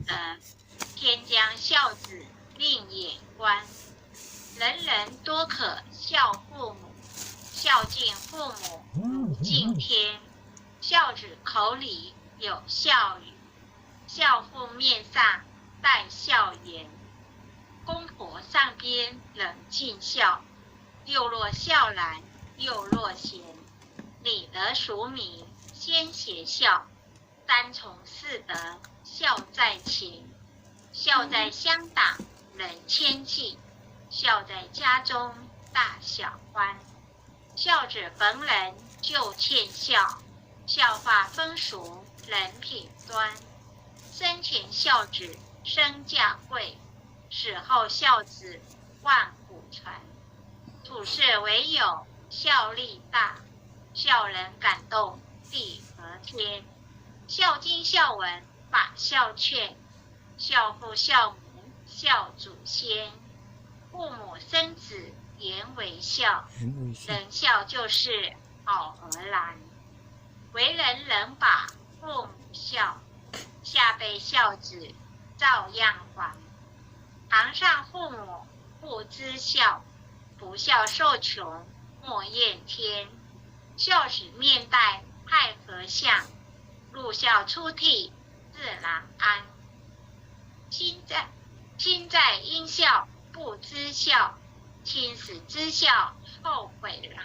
德，天将孝子令眼观。人人多可孝父母，孝敬父母如敬天。孝子口里有孝语，孝父面上带孝颜。公婆上边冷尽孝，又若孝男又若贤。礼德淑名先贤孝，三从四德孝在前。孝在乡党人千计，孝在家中大小欢。孝子逢人就欠孝，孝化风俗人品端。生前孝子身价贵，死后孝子万古传。处世唯有孝力大，孝人感动地和天。孝经孝文把孝劝，孝父孝母孝祖先。父母生子言为孝，人孝就是好儿郎。为人能把父母孝，下辈孝子照样还。堂上父母不知孝，不孝受穷莫怨天。孝子面带太和相，入孝出涕自然安。亲在因孝不知孝，亲死知孝后悔然。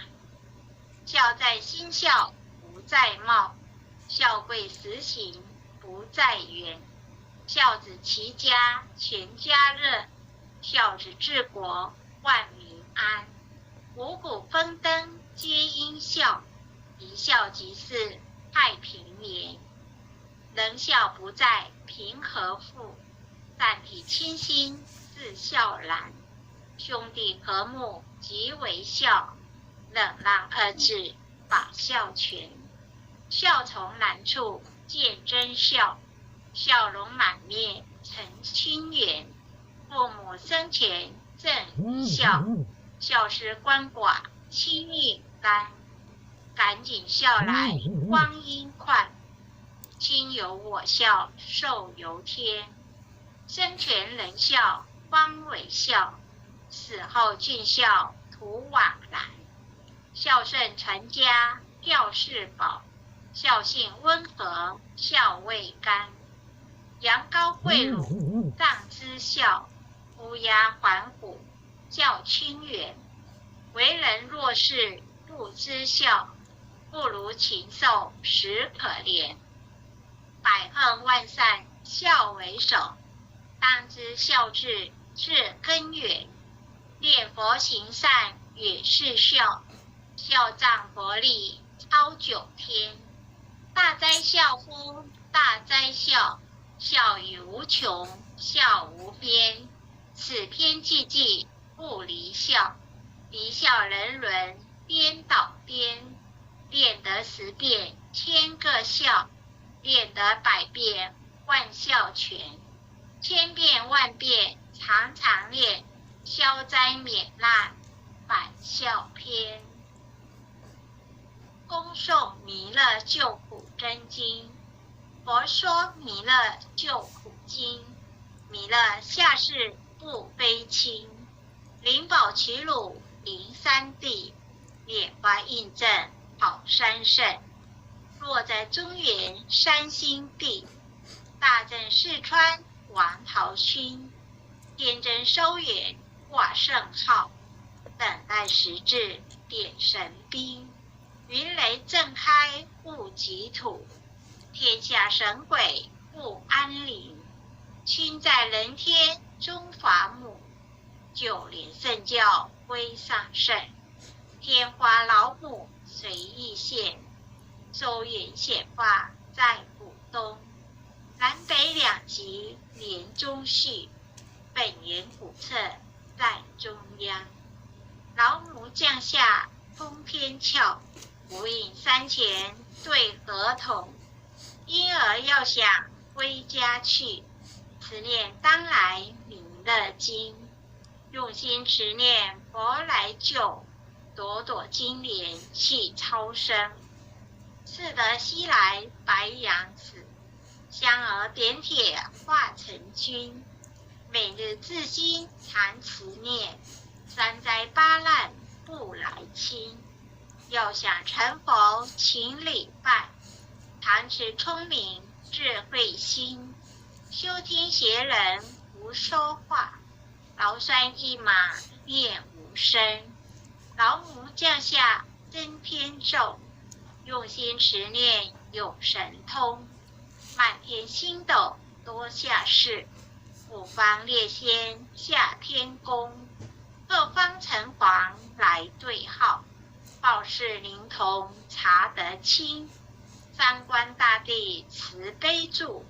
孝在心孝不在貌，孝贵实行不在言。孝子齐家全家乐，孝子治国万民安。五谷丰登皆因孝，一孝即是太平年。人孝不在贫和富，善体清心自孝然。兄弟和睦即为孝，忍让二字把孝全。孝从难处见真孝，笑容满面成亲缘。父母生前正一孝，孝思鳏寡亲运甘。赶紧孝来光阴快，亲有我孝寿由天。生前人孝方为孝，死后尽孝图往来。孝顺传家吊世宝，孝性温和孝未干。羊羔跪乳上知孝，乌鸦还虎叫亲缘。为人若是不知孝，不如禽兽实可怜。百恨万善孝为首，当知孝治是根源。念佛行善也是孝，孝仗佛力超九天。大哉孝夫大哉孝，孝语无穷孝无边。此篇寂寂不离孝，离孝人伦颠倒颠。练得10遍千个孝，练得100遍万孝全。千遍万遍常常练，消灾免难返孝篇。恭诵弥勒救苦真经。佛说弥勒救苦经，弥勒下世不悲亲。灵宝齐鲁灵山地，莲花印证好山圣。落在中原山心地，大正四川王桃勋。天真收远挂圣号，等待时至点神兵。云雷震开物极土，天下神鬼不安宁。亲在人天中华母，九莲圣教归上圣。天花老母随意现，周原显化在古东。南北两极连中续，本源古册在中央。老母降下通天窍，无影山前对合同。婴儿要想归家去，持念当来弥勒经。用心持念佛来救，朵朵金莲系超生。似得西来白杨子，香儿点铁化成君。每日自心常慈念，三灾八难不来侵。要想成佛请礼拜，常持聪明智慧心。修听邪人无说话，劳酸一马念无声。劳母降下真天咒，用心持念有神通。满天星斗多下士，五方列仙下天宫。各方城隍来对号，报事灵童查得清。三官大帝慈悲助，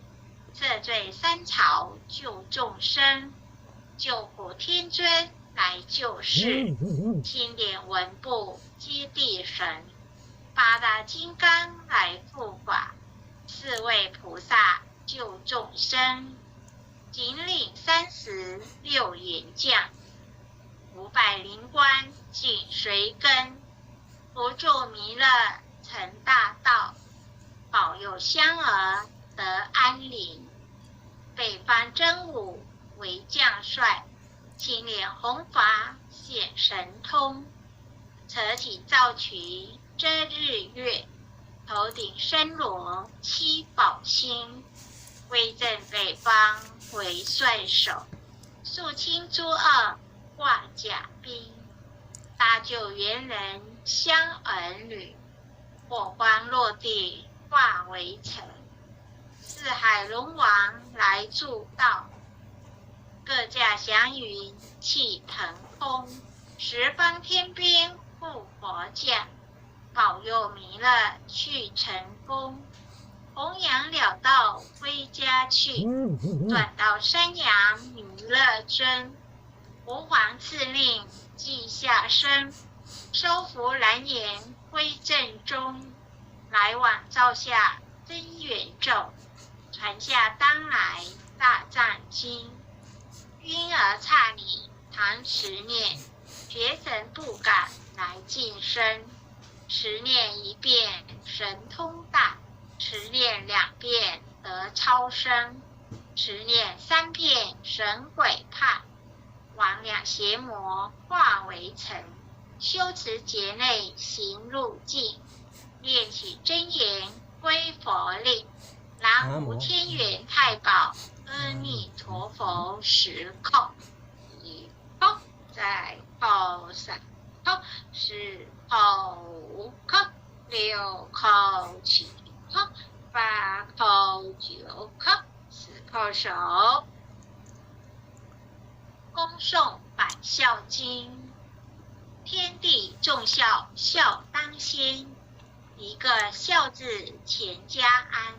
赦罪三朝救众生。救苦天尊来救世，钦点文部接地神。八大金刚来护法，四位菩萨救众生。紧领36眼将，500灵官紧随跟。扶助弥勒成大道，保佑香儿得安宁。北方真武为将帅，青脸红发显神通。扯起皂衢遮日月，头顶身罗七宝星。威震北方为帅首，肃清诸恶挂甲兵。搭救猿人香儿女，火光落地化为尘。四海龙王来助道，各驾祥云气腾空。十方天兵护佛驾，保佑弥勒去成功。弘扬了道归家去，转到山阳弥勒尊。吾皇赐令记下身，收服蓝颜归正中。来往照下真元咒，传下当来大藏经。晕儿刹你常持念，绝神不敢来近身。持念一遍神通大，持念2遍得超生。持念3遍神鬼怕，魍魉邪魔化为尘。修持劫内行入境，念起真言归佛令。南无天元太保阿弥陀佛10叩，1叩，再叩3叩，4叩5叩，6叩7叩，8叩9叩，10叩首。恭诵百孝经。天地众孝，孝当先。一个孝字，全家安。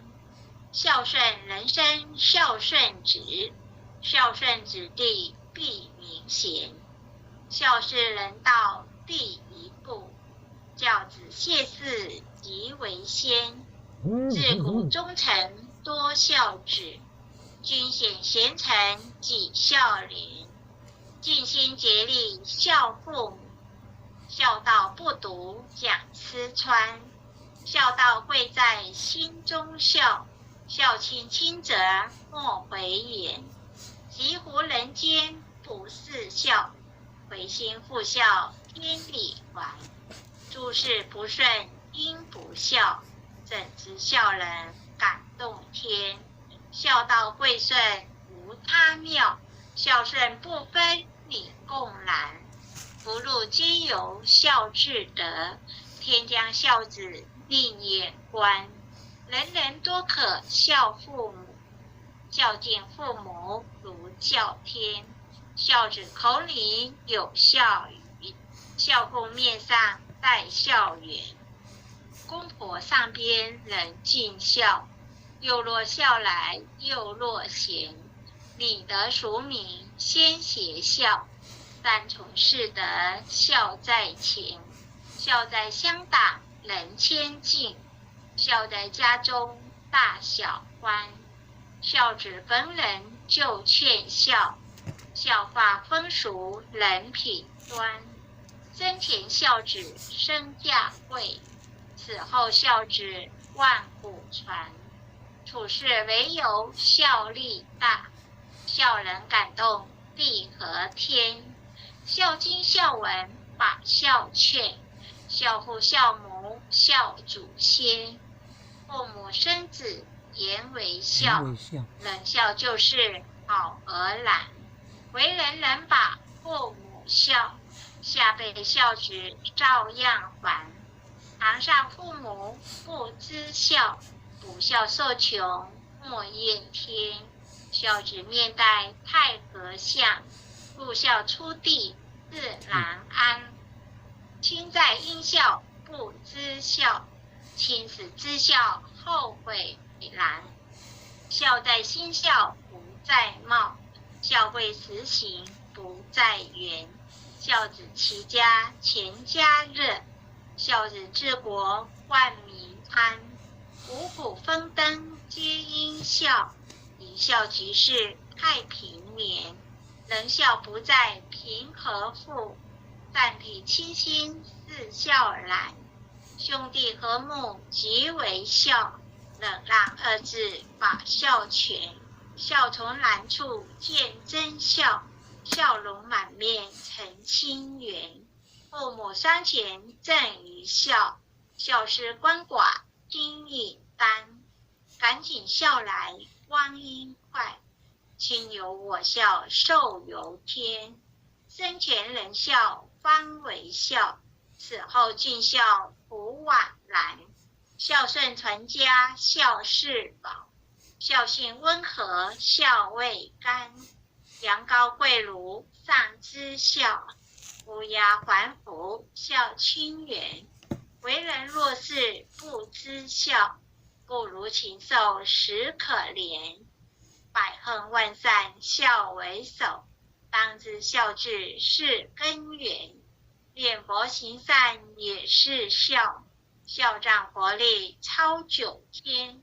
孝顺人生孝顺子，孝顺子弟必名贤。孝是人道第一步，教子谢嗣即为先。自古忠臣多孝子，君显贤臣几孝廉。尽心竭力孝父母，孝道不独讲吃穿。孝道贵在心中孝，孝亲亲则莫回言。疾乎人间不是孝，回心复孝天理还。诸事不顺因不孝，怎知孝人感动天。孝道贵顺无他妙，孝顺不分理共然。福禄皆由孝至得，天将孝子另眼观。人人多可孝父母，孝敬父母如教天。孝子口里有孝语，孝公面上带孝缘。公婆上边人尽孝，又若孝来又若贤。礼德俗名先协孝，三从四德孝在前。孝在乡党人谦敬，孝在家中大小欢。孝子逢人就劝孝，孝化风俗人品端。生前孝子身价贵，死后孝子万古传。处事唯有孝力大，孝人感动地和天。孝经孝文把孝劝，孝父孝母孝祖先。父母生子言为孝，仁孝就是好儿懒。为人人把父母孝，下辈孝子照样还。堂上父母不知孝，不孝受穷莫怨天。孝子面带太和相，入孝出地自然安。亲在应孝不知孝，亲死知孝后悔然。孝在心孝不在貌，孝会实行不在言。孝子齐家全家乐，孝子治国万民安。五谷丰登皆因孝，一孝即是太平年。人孝不在贫和富，暂体亲心是孝然。兄弟和睦即为孝，忍让二字把孝全。孝从难处见真孝，笑容满面成亲缘。父母双全正于孝，孝是鳏寡金银担。赶紧孝来光阴快，亲有我孝寿由天。生前仁孝方为孝，死后尽孝不枉然。孝顺传家孝是宝，孝性温和孝未干。羊羔跪乳上知孝，乌鸦还服孝亲缘。为人若是不知孝，不如禽兽实可怜。百恨万善孝为首，当知孝治是根源。念佛行善也是孝，孝仗佛力超九天。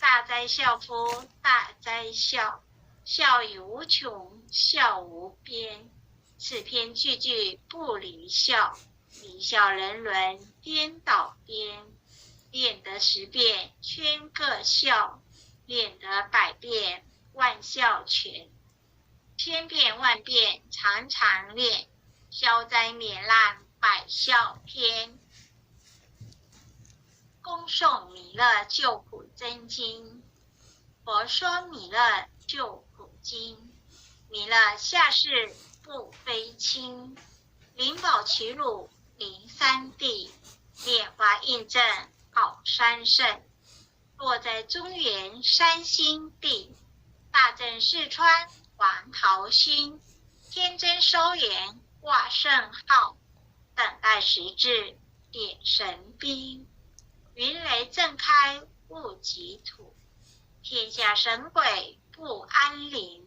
大哉孝夫大哉孝，孝已无穷孝无边。此篇句句不离孝，离孝人伦颠倒颠。练得10遍圈个孝，练得100遍万孝全。千遍万遍常常练，消灾免难百孝篇。恭诵弥勒救苦真经。佛说弥勒救苦经，弥勒下世不非亲。灵宝齐鲁灵山地，莲花印证好山圣。落在中原山心地，大正四川黄桃心。天真收敛挂圣号，等待时至点神兵。云雷震开物极土，天下神鬼不安宁。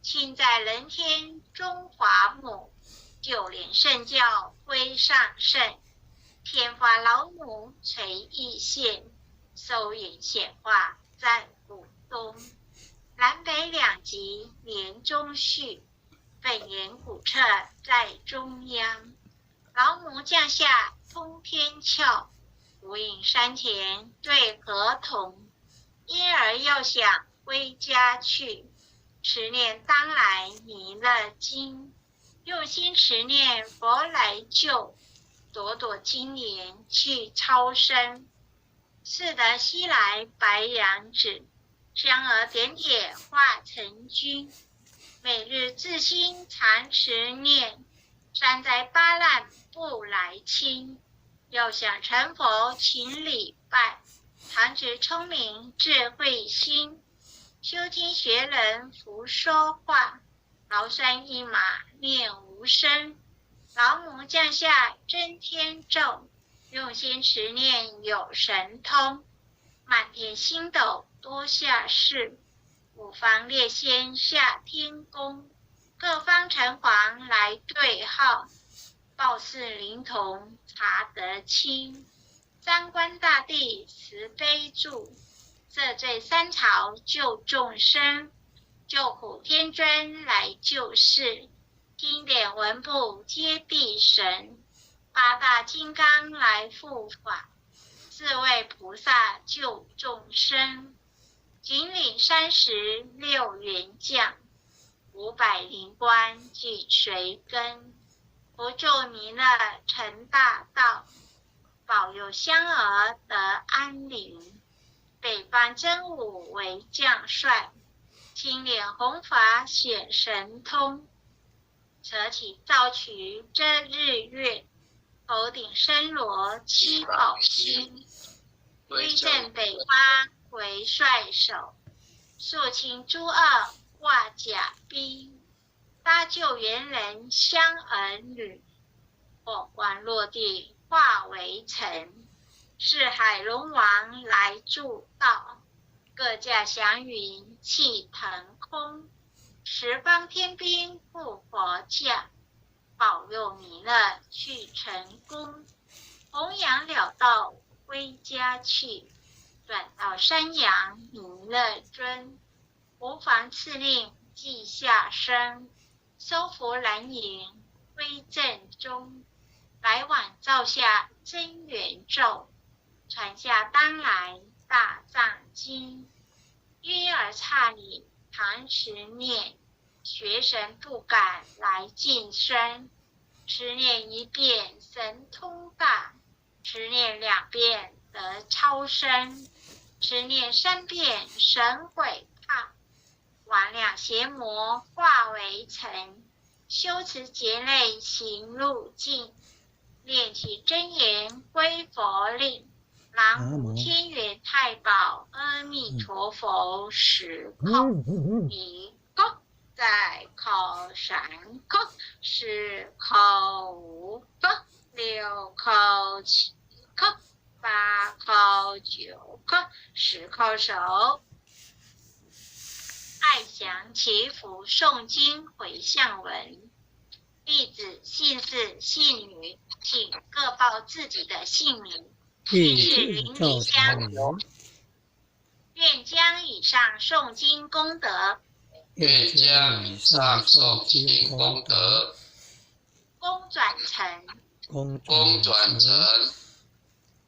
亲在人天中华母，就连圣教归上圣。天花老母垂义县，收引显化在古东。南北两极连中续，本源古彻在中央。老母降下通天窍，无影山田对河童。因儿要想归家去，持念当来弥勒经。用心持念佛来救，朵朵金莲去超生。似得西来白羊子，香儿点点化成君。每日自心常持念，山灾八难不来侵。要想成佛勤礼拜，常持聪明智慧心。修经学人福说话，劳山一马念无声。老母降下真天咒，用心持念有神通。满天星斗多下士，五方列仙下天宫。各方城隍来对号，报事灵童查得清。三官大帝慈悲助，赦罪三朝救众生。救苦天尊来救世，经典文部皆地神。八大金刚来护法，四位菩萨救众生。锦岭30六元将， 500灵官俱随跟，不助弥勒成大道，保佑香儿得安宁。北方真武为将帅，青脸红发显神通。扯起造曲遮日月，头顶身罗七宝星。威震北方为帅首，肃清诸恶化甲兵。搭救猿人香儿女，火光落地化为尘。是海龙王来助道，各驾祥云气腾空。十方天兵护佛驾，保佑弥勒去成功。弘扬了道归家去，转到山阳弥勒尊。无妨赐令记下生，收服蓝营归正中。来往照下真元咒，传下当来大藏经。婴儿刹里唐时念，学神不敢来近身。持念一遍神通大，持念2遍得超生，持念3遍神鬼怕。魍魉邪魔化为尘，修持劫类行路径。念起真言归佛令，南无天元太保阿弥陀佛时空。一空在口3空，4口5空，6口7空，8口9空，10口手。爱祥祈福诵经回向文。弟子姓氏姓女，请各报自己的姓名。姓氏林礼香，愿将以上诵经功德，愿将以上诵经功德，功转成，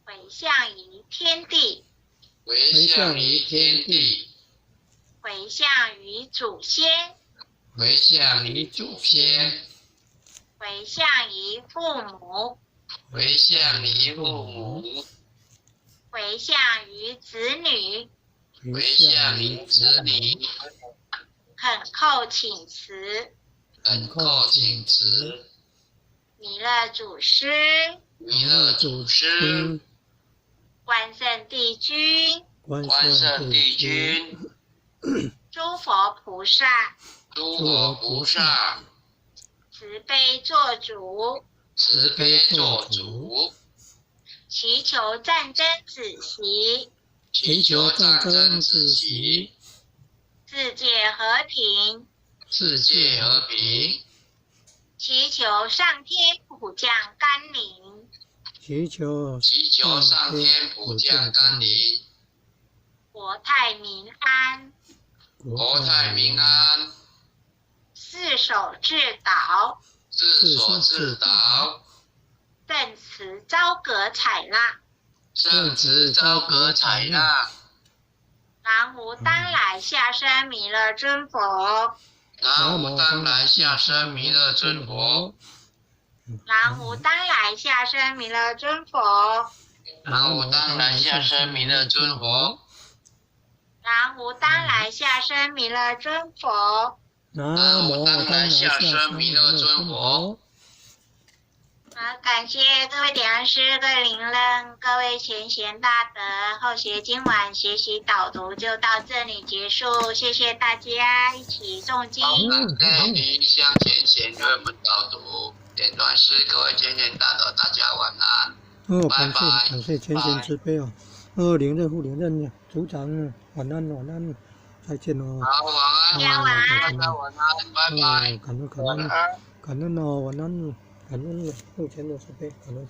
回向于天地，回向于天地，回向于祖先，回向于祖先，回向于父母，回向于父母，回向于子女，回向于子女，恳叩请辞，恳叩请辞。弥勒祖师，弥勒祖师，关圣帝君，关圣帝君，诸佛菩萨，诸佛菩萨，慈悲做主，慈悲做主，祈求战争止息，祈求战争止息，世界和平，世界和平，祈求上天普降甘霖，祈求上天普降甘霖，国泰民安，国泰民安，四手至岛，自所自导，正慈昭阁采纳，正直昭阁采纳。南无当来下生弥勒尊佛，南无当来下生弥勒尊佛，南无当来下生弥勒尊佛，南无当来下生弥勒尊佛，南无当来下生弥勒尊佛。南无当来下生弥勒尊佛。好，感谢各位点恩师、各位灵人、各位前贤大德。后学今晚学习导读就到这里结束，谢谢大家一起诵经。感谢向前贤为我们导读点短诗，各位前贤大德，大家晚安。感谢前贤慈悲哦。连任副连任组长晚安，再见哦。好，晚安，大家晚安，晚安，拜拜。感恩哦，晚安。感恩目前的慈悲，感恩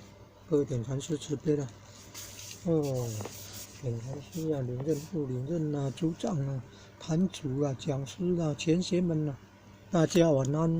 各位点禅师慈悲了。点禅师啊，连任副连任啊，组长啊，坛主啊，讲师啊，前贤们啊，大家晚安。